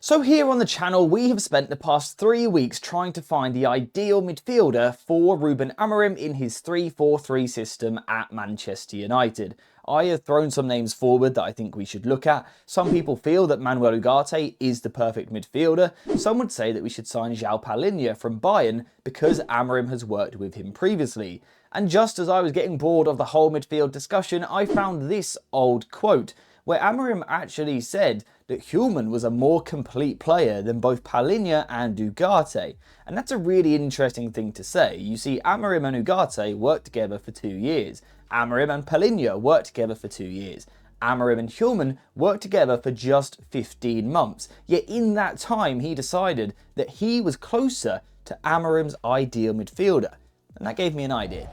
So here on the channel, we have spent the past 3 weeks trying to find the ideal midfielder for Ruben Amorim in his 3-4-3 system at Manchester United. I have thrown some names forward that I think we should look at. Some people feel that Manuel Ugarte is the perfect midfielder. Some would say that we should sign João Palhinha from Bayern because Amorim has worked with him previously. And just as I was getting bored of the whole midfield discussion, I found this old quote, where Amorim actually said that Hjulmand was a more complete player than both Palhinha and Ugarte. And that's a really interesting thing to say. You see, Amorim and Ugarte worked together for 2 years. Amorim and Palhinha worked together for 2 years. Amorim and Hjulmand worked together for just 15 months. Yet in that time, he decided that he was closer to Amorim's ideal midfielder. And that gave me an idea.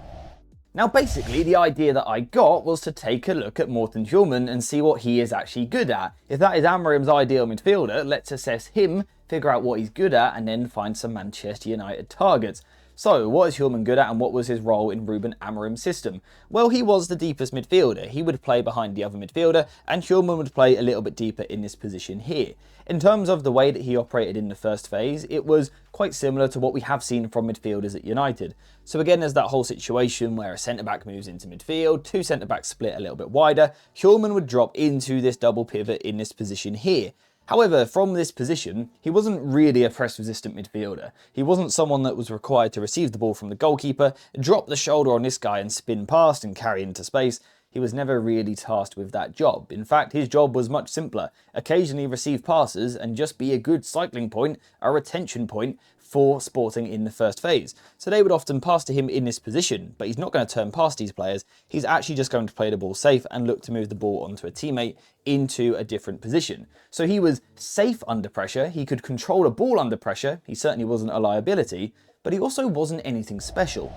Now basically, the idea that I got was to take a look at Morten Hjulmand and see what he is actually good at. If that is Amorim's ideal midfielder, let's assess him, figure out what he's good at, and then find some Manchester United targets. So, what is Hjulmand good at and what was his role in Ruben Amorim's system? Well, he was the deepest midfielder. He would play behind the other midfielder, and Hjulmand would play a little bit deeper in this position here. In terms of the way that he operated in the first phase, it was quite similar to what we have seen from midfielders at United. So again, there's that whole situation where a centre-back moves into midfield, two centre-backs split a little bit wider. Hjulmand would drop into this double pivot in this position here. However, from this position, he wasn't really a press-resistant midfielder. He wasn't someone that was required to receive the ball from the goalkeeper, drop the shoulder on this guy and spin past and carry into space. He was never really tasked with that job. In fact, his job was much simpler. Occasionally receive passes and just be a good cycling point, a retention point for Sporting in the first phase. So they would often pass to him in this position, but he's not going to turn past these players. He's actually just going to play the ball safe and look to move the ball onto a teammate into a different position. So he was safe under pressure. He could control a ball under pressure. He certainly wasn't a liability, but he also wasn't anything special.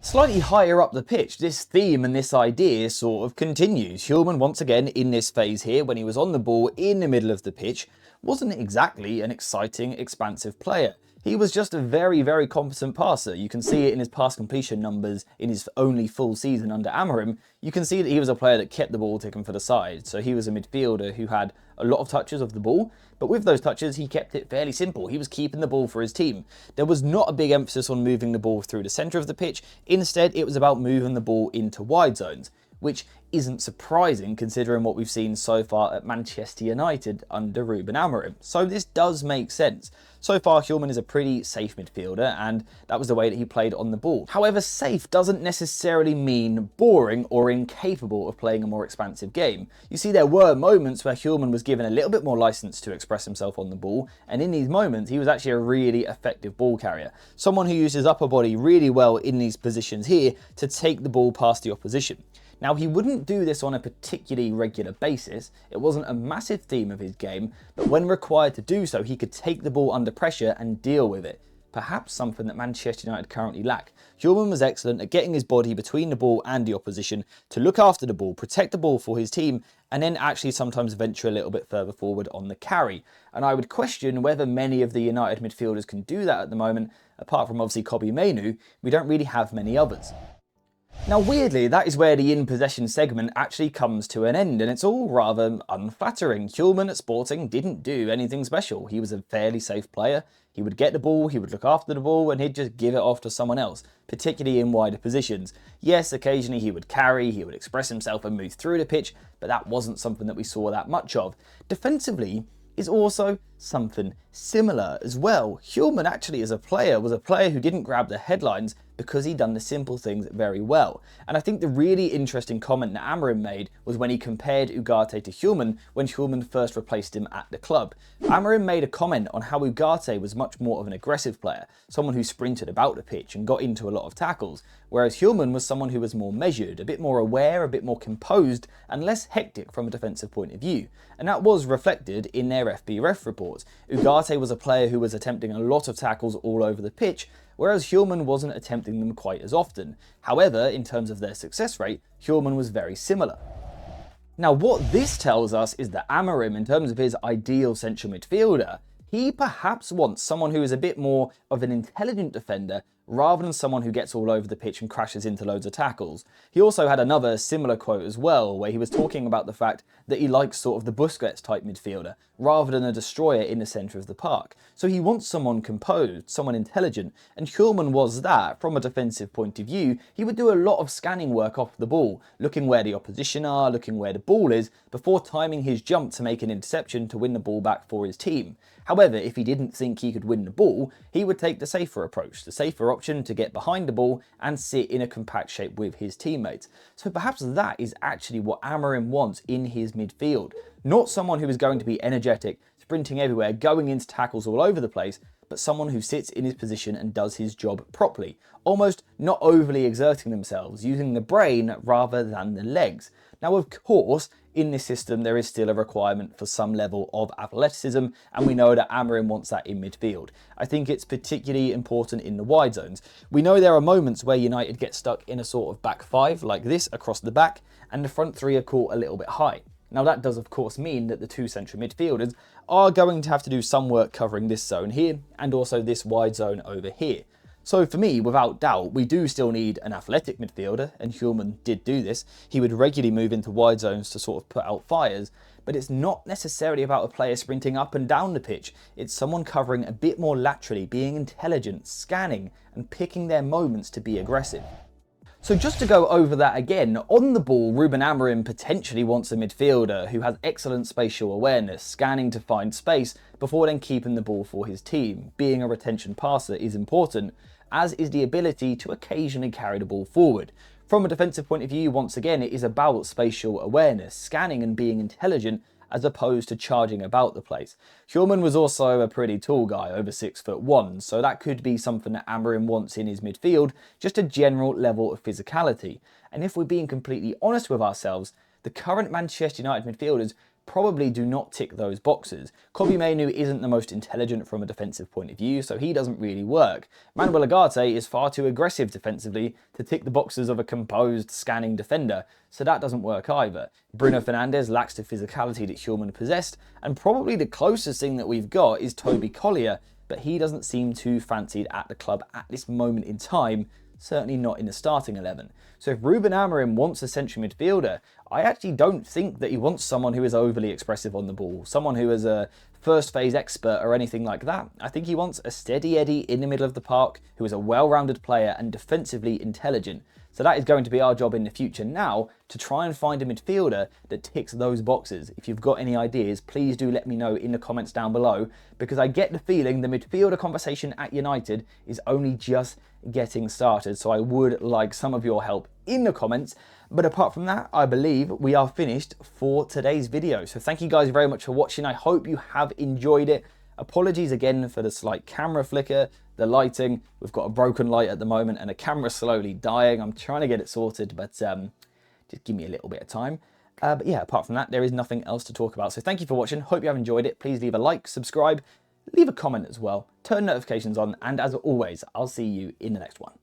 Slightly higher up the pitch, this theme and this idea sort of continues. Hjulmand, once again, in this phase here, when he was on the ball in the middle of the pitch, wasn't exactly an exciting, expansive player. He was just a very, very competent passer. You can see it in his pass completion numbers in his only full season under Amorim. You can see that he was a player that kept the ball ticking for the side. So he was a midfielder who had a lot of touches of the ball, but with those touches, he kept it fairly simple. He was keeping the ball for his team. There was not a big emphasis on moving the ball through the centre of the pitch. Instead, it was about moving the ball into wide zones, which isn't surprising considering what we've seen so far at Manchester United under Ruben Amorim. So this does make sense. So far, Hjulmand is a pretty safe midfielder, and that was the way that he played on the ball. However, safe doesn't necessarily mean boring or incapable of playing a more expansive game. You see, there were moments where Hjulmand was given a little bit more license to express himself on the ball, and in these moments, he was actually a really effective ball carrier. Someone who used his upper body really well in these positions here to take the ball past the opposition. Now, he wouldn't do this on a particularly regular basis. It wasn't a massive theme of his game, but when required to do so, he could take the ball under pressure and deal with it. Perhaps something that Manchester United currently lack. Hjulmand was excellent at getting his body between the ball and the opposition to look after the ball, protect the ball for his team, and then actually sometimes venture a little bit further forward on the carry. And I would question whether many of the United midfielders can do that at the moment. Apart from obviously Kobbie Mainoo, we don't really have many others. Now weirdly, that is where the in-possession segment actually comes to an end, and it's all rather unflattering. Hjulmand at Sporting didn't do anything special. He was a fairly safe player. He would get the ball, he would look after the ball, and he'd just give it off to someone else, particularly in wider positions. Yes, occasionally he would carry, he would express himself and move through the pitch, but that wasn't something that we saw that much of. Defensively is also something similar as well. Hjulmand actually as a player was a player who didn't grab the headlines because he'd done the simple things very well. And I think the really interesting comment that Amorim made was when he compared Ugarte to Hjulmand when Hjulmand first replaced him at the club. Amorim made a comment on how Ugarte was much more of an aggressive player, someone who sprinted about the pitch and got into a lot of tackles, whereas Hjulmand was someone who was more measured, a bit more aware, a bit more composed, and less hectic from a defensive point of view. And that was reflected in their FBref reports. Ugarte was a player who was attempting a lot of tackles all over the pitch, whereas Hjulmand wasn't attempting them quite as often. However, in terms of their success rate, Hjulmand was very similar. Now, what this tells us is that Amorim, in terms of his ideal central midfielder, he perhaps wants someone who is a bit more of an intelligent defender rather than someone who gets all over the pitch and crashes into loads of tackles. He also had another similar quote as well, where he was talking about the fact that he likes sort of the Busquets type midfielder, rather than a destroyer in the centre of the park. So he wants someone composed, someone intelligent, and Hjulmand was that. From a defensive point of view, he would do a lot of scanning work off the ball, looking where the opposition are, looking where the ball is, before timing his jump to make an interception to win the ball back for his team. However, if he didn't think he could win the ball, he would take the safer approach, the safer option to get behind the ball and sit in a compact shape with his teammates. So perhaps that is actually what Amorim wants in his midfield. Not someone who is going to be energetic, sprinting everywhere, going into tackles all over the place, but someone who sits in his position and does his job properly, almost not overly exerting themselves, using the brain rather than the legs. Now, of course, in this system, there is still a requirement for some level of athleticism, and we know that Amorim wants that in midfield. I think it's particularly important in the wide zones. We know there are moments where United get stuck in a sort of back five, like this, across the back, and the front three are caught a little bit high. Now, that does, of course, mean that the two central midfielders are going to have to do some work covering this zone here, and also this wide zone over here. So for me, without doubt, we do still need an athletic midfielder, and Hjulmand did do this. He would regularly move into wide zones to sort of put out fires, but it's not necessarily about a player sprinting up and down the pitch. It's someone covering a bit more laterally, being intelligent, scanning, and picking their moments to be aggressive. So just to go over that again, on the ball, Ruben Amorim potentially wants a midfielder who has excellent spatial awareness, scanning to find space before then keeping the ball for his team. Being a retention passer is important, as is the ability to occasionally carry the ball forward. From a defensive point of view, once again, it is about spatial awareness, scanning and being intelligent, as opposed to charging about the place. Hjulmand was also a pretty tall guy, over 6'1", so that could be something that Amorim wants in his midfield, just a general level of physicality. And if we're being completely honest with ourselves, the current Manchester United midfielders probably do not tick those boxes. Kobbie Mainoo isn't the most intelligent from a defensive point of view, so he doesn't really work. Manuel Ugarte is far too aggressive defensively to tick the boxes of a composed, scanning defender, so that doesn't work either. Bruno Fernandes lacks the physicality that Hjulmand possessed, and probably the closest thing that we've got is Toby Collier, but he doesn't seem too fancied at the club at this moment in time, certainly not in the starting 11. So if Ruben Amorim wants a central midfielder, I actually don't think that he wants someone who is overly expressive on the ball, someone who is a first phase expert or anything like that. I think he wants a steady Eddie in the middle of the park who is a well-rounded player and defensively intelligent. So that is going to be our job in the future now, to try and find a midfielder that ticks those boxes. If you've got any ideas, please do let me know in the comments down below, because I get the feeling the midfielder conversation at United is only just getting started. So I would like some of your help in the comments. But apart from that, I believe we are finished for today's video. So thank you guys very much for watching. I hope you have enjoyed it. Apologies again for the slight camera flicker, the lighting. We've got a broken light at the moment and a camera slowly dying. I'm trying to get it sorted, but just give me a little bit of time. But yeah, apart from that, there is nothing else to talk about. So thank you for watching. Hope you have enjoyed it. Please leave a like, subscribe, leave a comment as well, turn notifications on, and as always, I'll see you in the next one.